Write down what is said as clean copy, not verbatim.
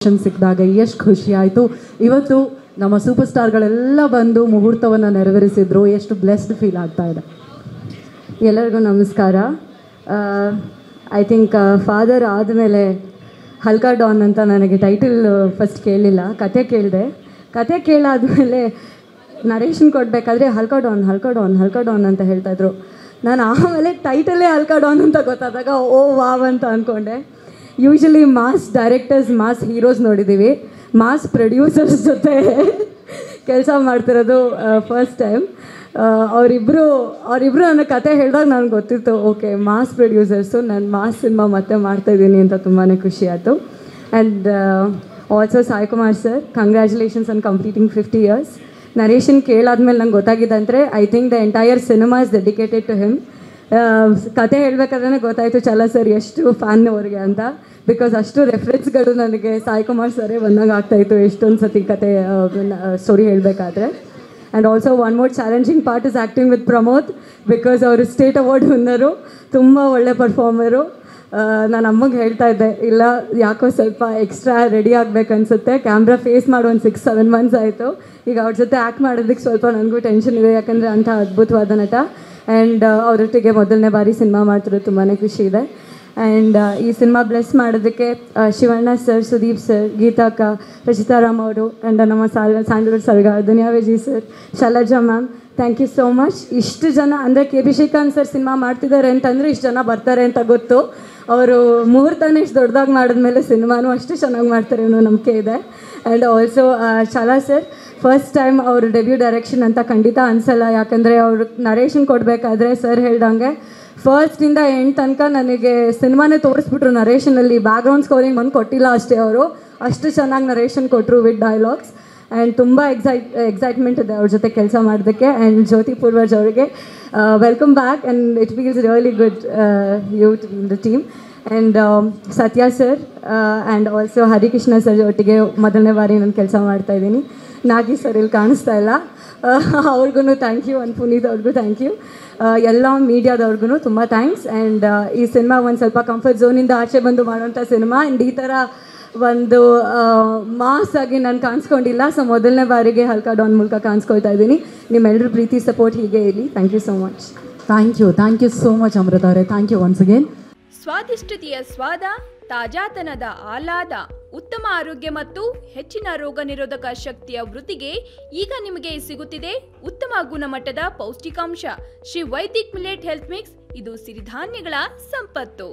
Option ಸಿಕ್ಕಿದಾಗ ಎಷ್ಟು ಖುಷಿ ಆಯಿತು. ಇವತ್ತು ನಮ್ಮ ಸೂಪರ್ ಸ್ಟಾರ್ಗಳೆಲ್ಲ ಬಂದು ಮುಹೂರ್ತವನ್ನು ನೆರವೇರಿಸಿದ್ರು. ಎಷ್ಟು ಬ್ಲೆಸ್ಡ್ ಫೀಲ್ ಆಗ್ತಾ ಇದೆ. ಎಲ್ಲರಿಗೂ ನಮಸ್ಕಾರ. ಐ ಥಿಂಕ್ ಫಾದರ್ ಆದಮೇಲೆ ಹಲ್ಕಾ ಡಾನ್ ಅಂತ ನನಗೆ ಟೈಟಲ್ ಫಸ್ಟ್ ಕೇಳಲಿಲ್ಲ, ಕತೆ ಕೇಳಿದೆ. ಕತೆ ಕೇಳಾದ್ಮೇಲೆ ನರೇಷನ್ ಕೊಡಬೇಕಾದ್ರೆ ಹಲ್ಕಾ ಡಾನ್ ಅಂತ ಹೇಳ್ತಾಯಿದ್ರು. ನಾನು ಆಮೇಲೆ ಟೈಟಲ್ಲೇ ಹಲ್ಕಾ ಡಾನ್ ಅಂತ ಗೊತ್ತಾದಾಗ ಓ ವಾವ್ ಅಂತ ಅಂದ್ಕೊಂಡೆ. Usually mass directors, mass heroes ನೋಡಿದ್ದೀವಿ, ಮಾಸ್ ಪ್ರೊಡ್ಯೂಸರ್ಸ್ ಜೊತೆ ಕೆಲಸ ಮಾಡ್ತಿರೋದು ಫಸ್ಟ್ ಟೈಮ್. ಅವರಿಬ್ಬರು ನನ್ನ ಕತೆ ಹೇಳಿದಾಗ ನನಗೆ ಗೊತ್ತಿತ್ತು, ಓಕೆ ಮಾಸ್ ಪ್ರೊಡ್ಯೂಸರ್ಸು, ನಾನು ಮಾಸ್ ಸಿನಿಮಾ ಮತ್ತೆ ಮಾಡ್ತಾಯಿದ್ದೀನಿ ಅಂತ ತುಂಬಾ ಖುಷಿ ಆಯಿತು. And also Sai Kumar sir, congratulations on completing 50 years. Narration ಕೇಳಾದ್ಮೇಲೆ ನಂಗೆ ಗೊತ್ತಾಗಿದ್ದಂದರೆ I think the entire cinema is dedicated to him. ಕತೆ ಹೇಳಬೇಕಾದ್ರೆ ಗೊತ್ತಾಯಿತು ಚಲ ಸರ್ ಎಷ್ಟು ಫ್ಯಾನ್ ಅವ್ರಿಗೆ ಅಂತ. ಬಿಕಾಸ್ ಅಷ್ಟು ರೆಫರೆನ್ಸ್ಗಳು ನನಗೆ ಸಾಯಿ ಕುಮಾರ್ ಸರೇ ಬಂದಾಗ ಆಗ್ತಾಯಿತ್ತು ಎಷ್ಟೊಂದು ಸತಿ ಕತೆ ಸ್ಟೋರಿ ಹೇಳಬೇಕಾದ್ರೆ. And also one more challenging part is acting with Pramod, because ಅವರು ಸ್ಟೇಟ್ ಅವಾರ್ಡ್ ವಿನ್ನರು, ತುಂಬ ಒಳ್ಳೆ ಪರ್ಫಾರ್ಮರು. ನಾನು ಅಮ್ಮಗೆ ಹೇಳ್ತಾ ಇದ್ದೆ, ಇಲ್ಲ ಯಾಕೋ ಸ್ವಲ್ಪ ಎಕ್ಸ್ಟ್ರಾ ರೆಡಿ ಆಗಬೇಕನ್ಸುತ್ತೆ, ಕ್ಯಾಮ್ರಾ ಫೇಸ್ ಮಾಡೋ ಒಂದು 6-7 months ಆಯಿತು. ಈಗ ಅವ್ರ ಜೊತೆ ಆ್ಯಕ್ಟ್ ಮಾಡೋದಕ್ಕೆ ಸ್ವಲ್ಪ ನನಗೂ ಟೆನ್ಷನ್ ಇದೆ, ಯಾಕಂದರೆ ಅಂಥ ಅದ್ಭುತವಾದ ನಟ. ಆ್ಯಂಡ್ ಅವರೊಟ್ಟಿಗೆ ಮೊದಲನೇ ಬಾರಿ ಸಿನಿಮಾ ಮಾಡ್ತಿರೋದು ತುಂಬಾ ಖುಷಿ ಇದೆ. ಆ್ಯಂಡ್ ಈ ಸಿನಿಮಾ ಬ್ಲೆಸ್ ಮಾಡೋದಕ್ಕೆ ಶಿವಣ್ಣ ಸರ್, ಸುದೀಪ್ ಸರ್, ಗೀತಾಕ್ಕ, ರಚಿತಾರಾಮ್ ಅವರು, ಆ್ಯಂಡ್ ನಮ್ಮ ಸ್ಯಾಂಡಲ್ವುಡ್ ಸರ್ಗಾರ್, Duniya Vijay sir, Shailaja ma'am, thank you so much. ಇಷ್ಟು ಜನ ಅಂದರೆ ಕೆ.ಬಿ. ಶ್ರೀಕಾಂತ್ ಸರ್ ಸಿನಿಮಾ ಮಾಡ್ತಿದ್ದಾರೆ ಅಂತಂದರೆ ಇಷ್ಟು ಜನ ಬರ್ತಾರೆ ಅಂತ ಗೊತ್ತು. ಅವರು ಮುಹೂರ್ತನೇ ಇಷ್ಟು ದೊಡ್ಡದಾಗಿ ಮಾಡಿದ್ಮೇಲೆ ಸಿನಿಮಾನೂ ಅಷ್ಟು ಚೆನ್ನಾಗಿ ಮಾಡ್ತಾರೆ ಅನ್ನೋ ನಂಬಿಕೆ ಇದೆ. And also Chala sir, first time ಅವರು ಡೆಬ್ಯೂ ಡೈರೆಕ್ಷನ್ ಅಂತ ಖಂಡಿತ ಅನಿಸಲ್ಲ, ಯಾಕಂದರೆ ಅವರು ನರೇಷನ್ ಕೊಡಬೇಕಾದ್ರೆ ಸರ್ ಹೇಳ್ದಂಗೆ ಫಸ್ಟಿಂದ ಎಂಡ್ ತನಕ ನನಗೆ ಸಿನಿಮಾನೇ ತೋರಿಸ್ಬಿಟ್ರು. ನರೇಷನಲ್ಲಿ ಬ್ಯಾಕ್ಗ್ರೌಂಡ್ ಸ್ಕೋರಿಂಗ್ ಒಂದು ಕೊಟ್ಟಿಲ್ಲ ಅಷ್ಟೇ, ಅವರು ಅಷ್ಟು ಚೆನ್ನಾಗಿ ನರೇಷನ್ ಕೊಟ್ಟರು ವಿತ್ ಡೈಲಾಗ್ಸ್. ಆ್ಯಂಡ್ ತುಂಬ ಎಕ್ಸೈಟ್ಮೆಂಟ್ ಇದೆ ಅವ್ರ ಜೊತೆ ಕೆಲಸ ಮಾಡೋದಕ್ಕೆ. ಆ್ಯಂಡ್ ಜ್ಯೋತಿ ಪೂರ್ವಜ್ ಅವರಿಗೆ welcome back, and it feels really good you to the team. And Satya sir and also Harikrishna sir ಒಟ್ಟಿಗೆ ಮೊದಲನೇ ಬಾರಿ ನಾನು ಕೆಲಸ ಮಾಡ್ತಾಯಿದ್ದೀನಿ. ನಾಗಿ ಸರ್ ಇಲ್ಲಿ ಕಾಣಿಸ್ತಾ ಇಲ್ಲ, ಅವ್ರಿಗೂ ಥ್ಯಾಂಕ್ ಯು. ಆ್ಯಂಡ್ ಪುನೀತ್ ಅವ್ರಿಗೂ ಥ್ಯಾಂಕ್ ಯು. ಎಲ್ಲ ಮೀಡಿಯಾದವ್ರಿಗೂ ತುಂಬ ಥ್ಯಾಂಕ್ಸ್. ಆ್ಯಂಡ್ ಈ ಸಿನಿಮಾ ಒಂದು ಸ್ವಲ್ಪ ಕಂಫರ್ಟ್ ಝೋನಿಂದ ಆಚೆ ಬಂದು ಮಾಡೋಂಥ ಸಿನಿಮಾ. ಆ್ಯಂಡ್ ಈ ಥರ ಒಂದು ಮಾಸ್ ಆಗಿ ನಾನು ಕಾಣಿಸ್ಕೊಂಡಿಲ್ಲ. ಸೊ ಮೊದಲನೇ ಬಾರಿಗೆ ಹಲ್ಕಾ ಡಾನ್ ಮೂಲಕ ಕಾಣಿಸ್ಕೊಳ್ತಾ ಇದ್ದೀನಿ. ನಿಮ್ಮೆಲ್ಲರ ಪ್ರೀತಿ ಸಪೋರ್ಟ್ ಹೀಗೆ ಇರಲಿ. Thank you so much. Thank you so much Amrutha ಅವರೇ. Thank you once again. ಸ್ವಾದಿಷ್ಟತೆಯ ಸ್ವಾದ, ತಾಜಾತನದ ಆಹ್ಲಾದ, ಉತ್ತಮ ಆರೋಗ್ಯ ಮತ್ತು ಹೆಚ್ಚಿನ ರೋಗ ನಿರೋಧಕ ಶಕ್ತಿಯ ವೃದ್ಧಿಗೆ ಈಗ ನಿಮಗೆ ಸಿಗುತ್ತಿದೆ ಉತ್ತಮ ಗುಣಮಟ್ಟದ ಪೌಷ್ಟಿಕಾಂಶ Shri Vaidik millet health mix. ಇದು ಸಿರಿಧಾನ್ಯಗಳ ಸಂಪತ್ತು.